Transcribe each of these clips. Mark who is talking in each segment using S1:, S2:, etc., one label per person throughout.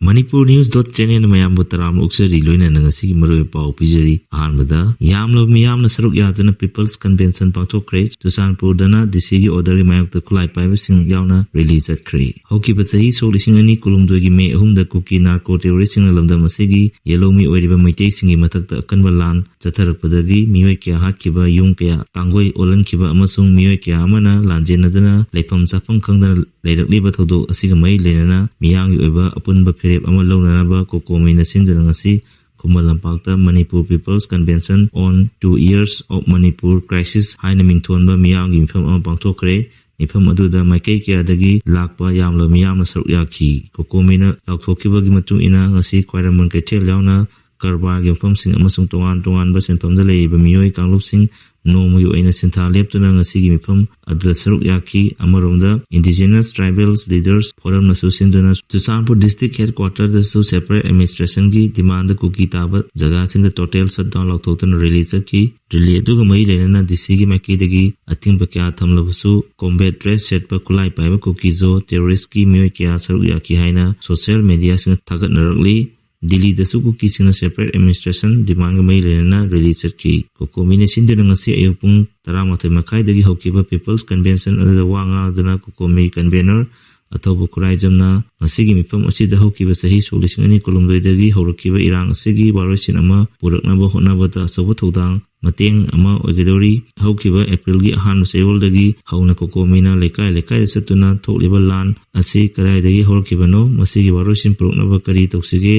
S1: Manipur News.channel mayam butaram uksari loinana ngasi maroi pau pijari ahanbada Yamlamba miyamna saruk yadana People's Convention pangdokkhre Ccpur da DCgi order mayakta khutlai paibasing yauna release atkre hokiba sahi solising ani kulumdoigi me ahumda kuki narco terrorist lamda masigi yelomi oiriba maitei singi mathakta akanba lan chatharakpadagi miyoi kya hatkiba yung kya tangoi olankiba amasung miyoi kya amana lanjenadana leifam chapam khangdana leirakliba thodok asiga mai lenana miyangi oiba apunba ama loinana kokomina sinduna ngasi Yamlamba Manipur People's Convention on 2 years of Manipur crisis haina mingthonba miyamgi mifam ama pangdokkhre mifam aduda maikei kya lakpa Yamlamba miyamna saruk yakhi kokomina laukthokibagi matung ina ngasi khwairamon kaithel yauna karbargi mifamsing amasung tongan senpamda leiba miyoi kanglupsing nomugi oina sintha leptuna ngasigi mifam aduda saruk yakhi amaromda indigenous tribals leaders forum nasu sinduna Ccpur district headquarters da su separate administration gi demand kuki taba jaga sing total shutdown lautotuna release ki release du mai lenana DCgi maki dagi atingba kya thamlabusu combat dress set pa khutlai paiba kuki zo terrorist ki miyoi kya saruk yakhi haina social media sing thagat narakli Delhi da su kuki sing separate administration demand mai lenana release ki kokomine sinduna ngasi ayupung 11 makai dagi hokiba People's Convention ada wanga duna kokomi convener atau kuraijamna ngasigi mifam asida hokiba sahi solising ani kolomdoidagi horokiba irang asigi waroisin ama puraknaba hotnabata asoba thodang mateng ama oigedori hokiba April gi ahan seoldagi hauna kokomina lekai satuna thokliba lan asi kadaidagi horokibano masigi waroisin puraknaba kari toksige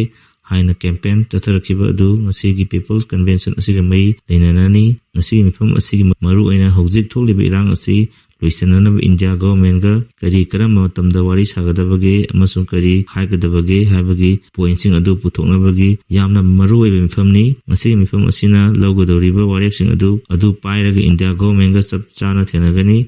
S1: haina campaign tatarakiba adu ngasigi People's Convention asiga mai leinanani ngasigi mifam asigi maru aina hojik thokliba irang asi loisananaba India government ga kari karama matamda wari sagadabage amasung kari haigadabage haibagi pointsing adu puthoknabagi yamna maru oiba mifamni ngasigi mifam asina logodoriba warepsing adu pairaga India government ga sabchana thenagani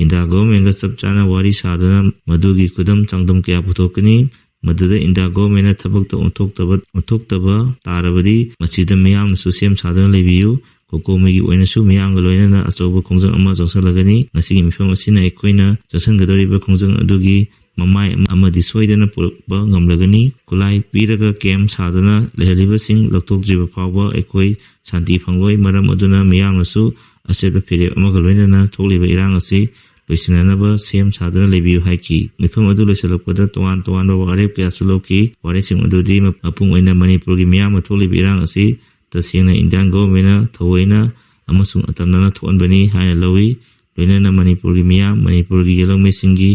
S1: India government ga sabchana wari sadana madugi kudam changdam kya puthokani Maduda India government thabak to onthoktaba tarabadi masida miyamna su sem sadana leibiyu kokomigi oina su miyamga loinana achoba khongjang ama jangsalagani ngasigi mifam asina ekoina jasangadoriba khongjang adugi mamai amadi soidana purakba ngamlagani khutlai piraga camp sadana lehaliba sing laktokjiba phawba ekoi santi phangloi maram aduna miyamna su aseba phire amaga loinana thokliba irang asi loisinanaba sem sadana leibiyu haiki mifam adu loisalakpada tongan warep kya suloki waresing adudi mapung oina Manipurgi miyamna thokliba irang asi tasingna Indian government thawoina amasung atamnana thonbani haina lawi loinana Manipurgi miyam Manipurgi yelongme singi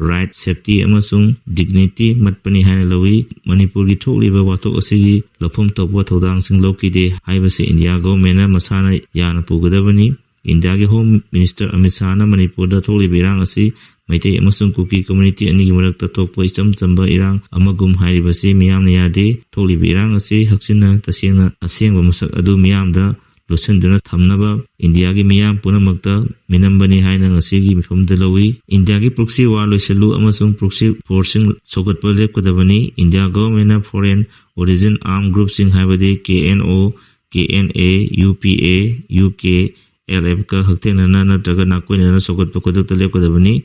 S1: right safety amasung dignity matpani haina lawi Manipurgi thokliba watok asigi lafom tokwa thodang sing lokide haibase India government masana yana pugadabani India ge Home Minister Amit Shah na Manipur da thokliba irang asi maitei amasung kuki community ani gi marakta thokpa isam chamba irang amagum hairibase miyamna yade thokliba irang asi haksina tasengna asengba masak adu miyamda losanduna thamnaba India gi miyam punamakta minambani haina ngasigi mifamda lawi India gi proxy war loisalu amasung proxy forcing sogatpa lepkadabani India government na foreign origin armed group sing haibadi KNO KNA UPA UK LF ka haktenana natraga nakoinana sogatpa kodakta lepkadabani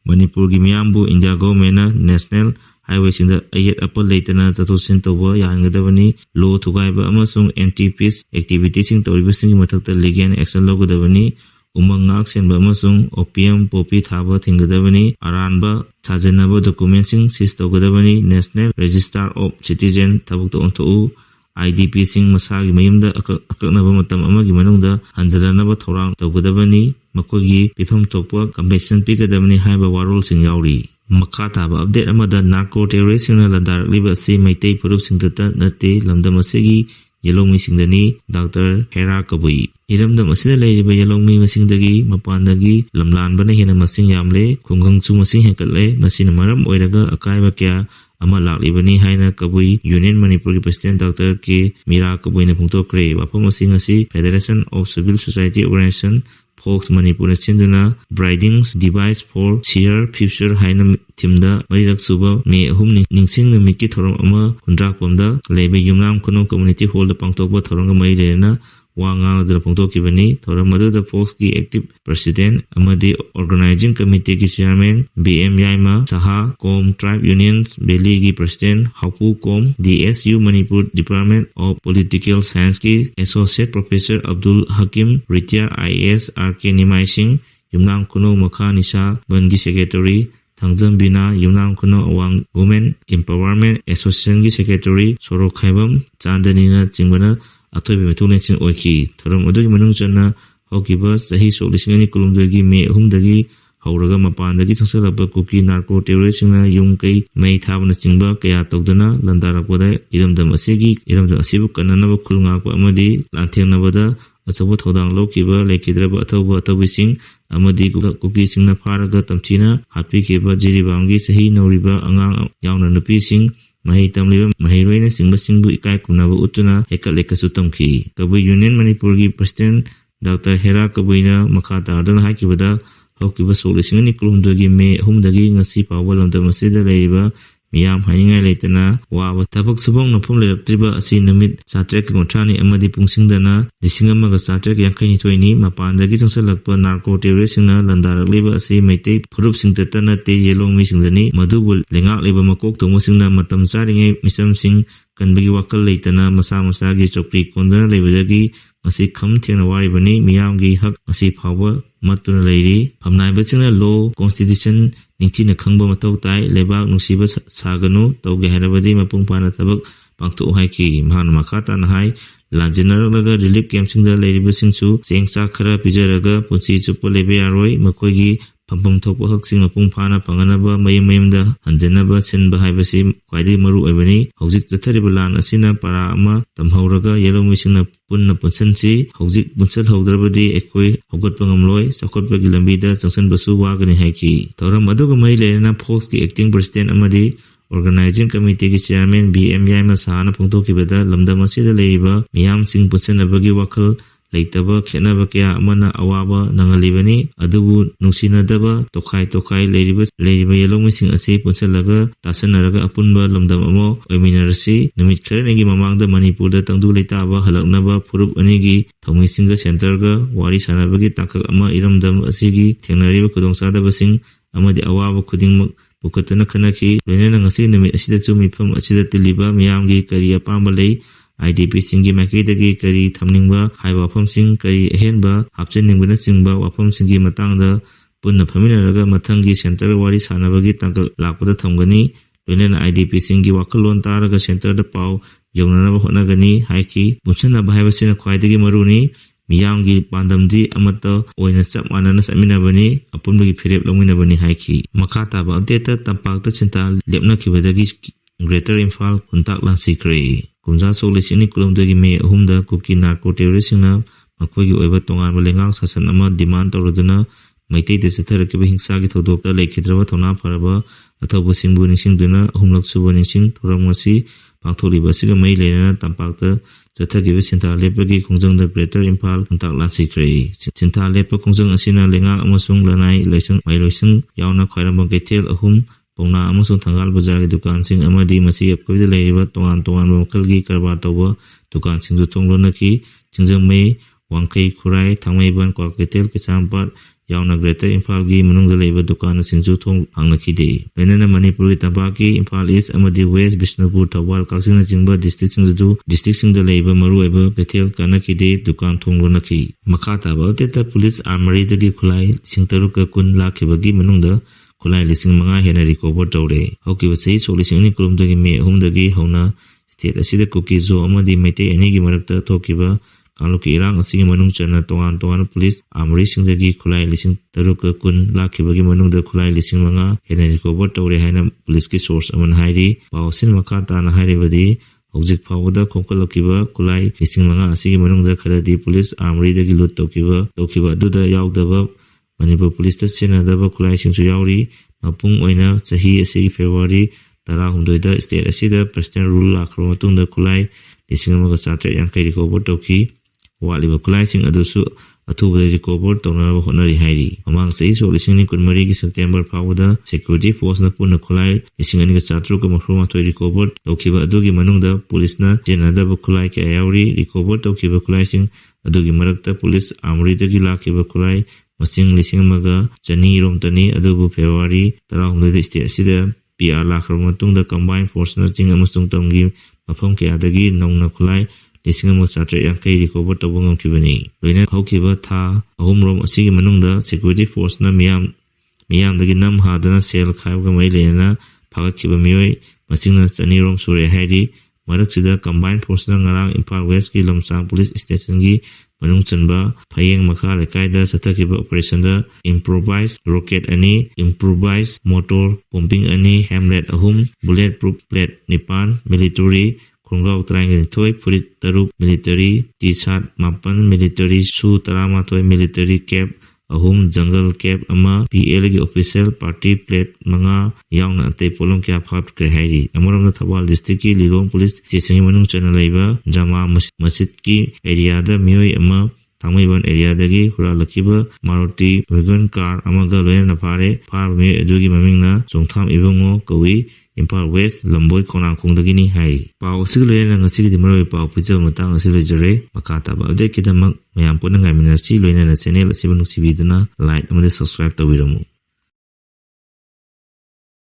S1: Manipurgi miyambu India government na national highway singda ayet apal leitana chathosin tawba yangadabani law thugaiba amasung anti-peace activity sing tawriba sing mathakta legal action logadabani umang ngak senba amasung opium poppy thaba thingadabani aranba chajanaba document sing sis tawgadabani National Register of Citizen thabukta onthou IDP sing masagi mayumda akaknaba matam amagi manungda hanjalanaba thorang tawgadabani makogi pifam tokpa compensation pigadabani haiba warol sing yauri makataba update amada narco terrorist sing na ladarakliba si maitei purup sing tata nate lamdam asigi yelongmi singdani Dr. Hera Kabui iramdam asida leiriba yelongmi masingdagi mapandagi lamlanbana hena masing yamle khungangchu masing hekatle masina maram oiraga akaiba kya ama laklibani haina Kabui Union Manipur President Dr. K. Mira Kabui na pangdokkhre wafam asing asi Federation of Civil Society Organization Fox Manipur sinduna Bridings Device for Sheer Future haina timda marirak suba me ahum ningsing numiki thorom ama hundrak pomda lebe yumlam kono community hall da pangtokba thorong mai lena wa ngangaduna phongthokibani thoram aduda Foxki active president amadi organizing committee ki chairman BM Yaima Saha Kom Tribe Unions Valley ki president Hapu Kom DSU Manipur Department of Political Science ki associate professor Abdul Hakim retired IAS RK Nimai Singh Yumnam Kuno Makha Nisha Bangi secretary Thangjam Bina Yumnam Kuno Awang Women Empowerment Association ki secretary Sorok Khaibam Chandanina Chingbana Athoibi Methulensin Oiki thoram adugi manung chana hokiba sahi solisingani kulumdagi me ahumdagi hauraga mapandagi changsalaba kuki narco terroristina yung kai mai thabana chingba kaya tawdana landarakpada iramdam asibu kananaba khulngakpa amadi lanthengnabada achabu thodang lokiba lekidraba athobising amadi kuki singna pharaga tamchina hatpikeba jiribamgi sahi nauriba angang yauna nupising Mahi tamliba mahiroina singba singbu ikai kunaba utuna hekat lekasu tamki. Kabui Union Manipur ki President Dr. Hera Kabuina makha tardana haikibada hokiba solisingani kulumdagi me ahumdagi ngasi pawa lamdam asida leiba miyam haningai leitana waba tabak subong nafum leraktriba asi namit satrek kontrani amadi pungsingdana lisingamaga satrek yangkaini toini mapandagi changsalakpa narco terroristina landarakliba asi maitei phurup singtatana te yelong mi singdani madubul lengak leba makok tongmusingna matam charingai misamsing kanbagi wakal leitana masa-masagi chokri kondana lebadagi ngasi kham thengna waribani miyamgi hak ngasi phawa matuna leiri phamnaibasingna law constitution ningthina khangba matau tai lebak nungsiba saganu tawge harabadi mapungpana thabak pangtho haiki mahana makhata na hai lanjinaraga relief camp singda leiribasingsu sengsa khara pijaraga punsi chupa lebe aroi makoigi pampam thokpa haksing mapungphana panganaba mayamda hanjanaba sinba haibasi kwaidi maru oibani hojik jathariba lan asina para ama tamhauraga yelomisingna punna punsansi hojik bunsal haudrabadi ekoi hogatpa ngamloi sakotpagi lambida changsanbasu wagani haiki thoram aduga mai lena Foxki acting president amadi organizing committee ki chairman BM Yaima Sahana phongthokibada lamdam asida leiba miyam sing punsanabagi wakhal leitaba khenaba kya amana awaba nangalibani adubu nungsinadaba tokhai leiriba yelongmising asi punsalaga tasanaraga apunba lamdam amo oiminarasi numit kharenegi mamangda Manipurda tangdu leitaba halaknaba phurup anigi thongmisinga centerga wari sanabagi takak ama iramdam asigi thengnariba khudongsadabasing amadi awaba khudingmak bukatana khanaki loinana ngasi numit asida chumifam asida tiliba miyamgi kari apamba lei IDP singi maikidagi kari thamningba haiba wafamsing kari ahenba hapchanningbana chingba wafamsingi matangda punna phaminaraga mathangi center wari sanabagi tangkak lakpada thamgani loinana IDP singi wakalon taraga center da pau yawnanaba hotnagani haiki bunsanaba haibasina khwaidagi maruni miyamgi pandamdi amata oina chap manana saminabani apunbagi phirep longminabani haiki makhataba update tampakta chinta lepnakibadagi Greater Imphal Kuntak Lansikre Kumja Solisini Kulumdagi me ahumda kuki narco terroristina makoigi oiba tongan malengang sasan ama demand tawraduna maitei de satharakiba hingsagi thodokta lekhidraba thona pharaba athobu singbu ningsingduna ahumlak suba ningsing thoram ngasi pangtholiba siga mai lena tampakta Jathagiba Sinta Lepagi Khongjangda Greater Imphal Kuntak Lansikre Sinta Lepa Khongjang asina lenga amasung lanai loisang mailoisang yauna khwairambang keithel ahum Pongna amasung Thangal Bazar ki dukan sing amadi masi apkoida leiriba tongan makalgi karbar tawba dukan sing du thonglonaki chingjang mai wangkai khurai thangmaiban kwaketel kisampat yauna Greater Imphal gi manungda leiba dukan singju thong hangnakide loinana Manipuri tabaki Imphal East amadi West Bishnupur Thawal Kaksingna jingba district singda leiba maruaiba ketel kanakide dukan thonglonaki makhataba teta police armory dagi khulai singtaruka kun lakhibagi manungda Khutlai lising mga hena recover tawre hokiba sei solising ni kulumdagi me ahumdagi hauna state asida kuki zo amadi mete anigi marakta thokiba kangluki irang asigi manung chana tongan police armory singdagi Khutlai lising taruka kun lakhibagi manungda Khutlai lising mga hena recover tawre haina police ki source aman hairi pausin makata na hairibadi hojik phawada khongkalakiba Khutlai lising mga asigi manungda kharadi police armory dagi lut tokiba duda yaudaba Manipur Police ta chenadaba Khutlai singsu yauri mapung oina sahi asigi February 18 da state asida president rule lakhro matungda Khutlai 1973 recover toki waliba Khutlai sing adusu ꯑꯊꯨꯕꯗ recover ꯇꯧꯅꯕ ꯍꯣꯠꯅꯔꯤ ꯍꯥꯏꯔꯤ꯫ ꯃꯃꯥꯡ ꯆꯍꯤ ꯁꯣꯛ 2022ꯒꯤ September ꯐꯥꯎꯕꯗ security ꯐꯣꯔꯁꯅ ꯄꯨꯟꯅ ꯈꯨꯠꯂꯥꯏ 2,738 recover ꯇꯧꯈꯤꯕ ꯑꯗꯨꯒꯤ ꯃꯅꯨꯡꯗ ꯄꯨꯂꯤꯁꯅ ꯁꯤꯖꯤꯟꯅꯗꯕ ꯈꯨꯠꯂꯥꯏ ꯀꯌꯥ ꯌꯥꯎꯔꯤ꯫ ꯔꯤꯀꯣꯚꯔ ꯇꯧꯈꯤꯕ ꯈꯨꯠꯂꯥꯏꯁꯤꯡ ꯑꯗꯨꯒꯤ ꯃꯔꯛꯇ ꯄꯨꯂꯤꯁ ꯑꯥꯔꯃꯣꯔꯤꯗꯒꯤ ꯂꯥꯛꯈꯤꯕ ꯈꯨꯠꯂꯥꯏ ꯃꯁꯤꯡ 1,100 ꯔꯣꯝꯇꯅꯤ꯫ ꯑꯗꯨꯕꯨ ꯐꯦꯕ꯭ꯔꯨꯋꯥꯔꯤ 16ꯗ ꯁ꯭ꯇꯦꯠ ꯑꯁꯤꯗ PR ꯂꯥꯛꯈ꯭ꯔꯕ ꯃꯇꯨꯡꯗ ꯀꯝꯕꯥꯏꯟ ꯐꯣꯔꯁꯅ ꯆꯤꯡ ꯑꯃꯁꯨꯡ ꯇꯝꯒꯤ ꯃꯐꯝ ꯀꯌꯥꯗꯒꯤ9ꯅ ꯈꯨꯠꯂꯥꯏ 1,750 ꯔꯤꯀꯣꯚꯔ ꯇꯧꯕ ꯉꯝꯈꯤꯕꯅꯤ꯫ ꯂꯣꯏꯅꯅ ꯍꯧꯈꯤꯕ ꯊꯥ 3 ꯑꯁꯤꯒꯤ ꯃꯅꯨꯡꯗ ꯁꯦꯀ꯭ꯌꯨꯔꯤꯇꯤ ꯐꯣꯔꯁꯅ ꯃꯤꯌꯥꯝꯗꯒꯤ ꯅꯝ ꯍꯥꯗꯨꯅ ꯁꯦꯜ ꯈꯥꯏꯕꯒ ꯃꯔꯤ ꯂꯩꯅꯅ ꯐꯥꯒꯠꯈꯤꯕ ꯃꯤꯑꯣꯏ ꯃꯁꯤꯡꯅ 200 ꯁꯨꯔꯦ ꯍꯥꯏꯔꯤ꯫ ꯃꯔꯛꯁꯤꯗ ꯀꯝꯕꯥꯏꯟ ꯐꯣꯔꯁꯅ ꯉꯔꯥꯡ ꯏꯝꯐꯥꯜ ꯋꯦꯁꯀꯤ ꯂꯝꯁꯥꯡ ꯄꯨꯂꯤꯁ ꯁ꯭ꯇꯦꯁꯟꯒꯤ ꯃꯅꯨꯡ ꯆꯟꯕ ꯐꯌꯦꯡ ꯃꯈꯥ ꯂꯩꯀꯥꯏꯗ ꯆꯠꯊꯈꯤꯕ ꯑꯣꯄꯔꯦꯁꯟꯗ ꯏꯝꯄ꯭ꯔꯣꯚꯥꯏꯖ ꯔꯣꯀꯦꯠ 2, ꯏꯝꯄ꯭ꯔꯣꯚꯥꯏꯖ ꯃꯣꯇꯣꯔ ꯄꯣꯝꯄꯤꯡ 2, ꯍꯦꯝꯂꯦꯠ 3, ꯕꯨꯂꯦꯠ ꯄ꯭ꯔꯨꯐ ꯄ꯭ꯂꯦꯠ 9, ꯃꯤꯂꯤꯇꯔꯤ ꯈꯣꯡꯒ꯭ꯔꯥꯎ 12, ꯐꯨꯔꯤꯠ 3, ꯃꯤꯂꯤꯇꯔꯤ ꯇꯤ-ꯁꯥꯔꯠ 9, ꯃꯤꯂꯤꯇꯔꯤ ꯁꯨ 11, ꯃꯤꯂꯤꯇꯔꯤ ꯀꯦꯞ 3, ꯖꯪꯒꯜ ꯀꯦꯞ 1, PLꯒꯤ ꯑꯣꯐꯤꯁꯤꯌꯦꯜ ꯄꯥꯔꯇꯤ ꯄ꯭ꯂꯦꯠ 5 ꯌꯥꯎꯅ ꯑꯇꯩ ꯄꯣꯠꯂꯝ ꯀꯌꯥ ꯐꯥꯒꯠꯈ꯭ꯔꯦ ꯍꯥꯏꯔꯤ꯫ ꯑꯃꯔꯣꯝꯗ ꯊꯧꯕꯥꯜ ꯗꯤꯁꯇ꯭ꯔꯤꯛꯀꯤ ꯂꯤꯂꯣꯡ ꯄꯨꯂꯤꯁ ꯁ꯭ꯇꯦꯁꯟꯒꯤ ꯃꯅꯨꯡ ꯆꯟꯅ ꯂꯩꯕ ꯖꯃꯥ ꯃꯁꯖꯤꯗꯀꯤ ꯑꯦꯔꯤꯌꯥꯗ ꯃꯤꯑꯣꯏ ꯑꯃ ꯊꯥꯡꯃꯩꯕꯟ ꯑꯦꯔꯤꯌꯥꯗꯒꯤ ꯍꯨꯔꯥꯜꯂꯛꯈꯤꯕ ꯃꯥꯔꯨꯇꯤ ꯋꯦꯒꯟ ꯀꯥꯔ ꯑꯃꯒ ꯂꯣꯏꯅꯅ ꯐꯥꯔꯦ꯫ ꯐꯥꯔꯕ ꯃꯤꯑꯣꯏ ꯑꯗꯨꯒꯤ ꯃꯃꯤꯡꯅ ꯆꯣꯡꯊꯥꯝ ꯏꯕꯨꯡꯉꯣ ꯀꯧꯏ, ꯏꯝꯐꯥꯜ ꯋꯦꯁ ꯂꯝꯕꯣꯏ ꯈꯣꯡꯅꯥꯡꯈꯣꯡꯗꯒꯤꯅꯤ ꯍꯥꯏꯔꯤ꯫ ꯄꯥꯎ ꯑꯁꯤꯒ ꯂꯣꯏꯅꯅ ꯉꯁꯤꯒꯤꯗꯤ ꯃꯔꯨꯑꯣꯏꯕ ꯄꯥꯎ ꯄꯤꯖꯕ ꯃꯇꯥꯡ ꯑꯁꯤ ꯂꯣꯏꯖꯔꯦ꯫ ꯃꯈꯥ ꯇꯥꯕ ꯑꯞꯗꯦꯠꯀꯤꯗꯃꯛ ꯃꯌꯥꯝ ꯄꯨꯟꯅ ꯉꯥꯏꯃꯤꯟꯅꯔꯁꯤ꯫ ꯂꯣꯏꯅꯅ ꯆꯦꯅꯦꯜ ꯑꯁꯤꯕꯨ ꯅꯨꯡꯁꯤꯕꯤꯗꯨꯅ ꯂꯥꯏꯛ ꯑꯃꯗꯤ ꯁꯕꯁꯀ꯭ꯔꯥꯏꯕ ꯇꯧꯕꯤꯔꯝꯃꯨ꯫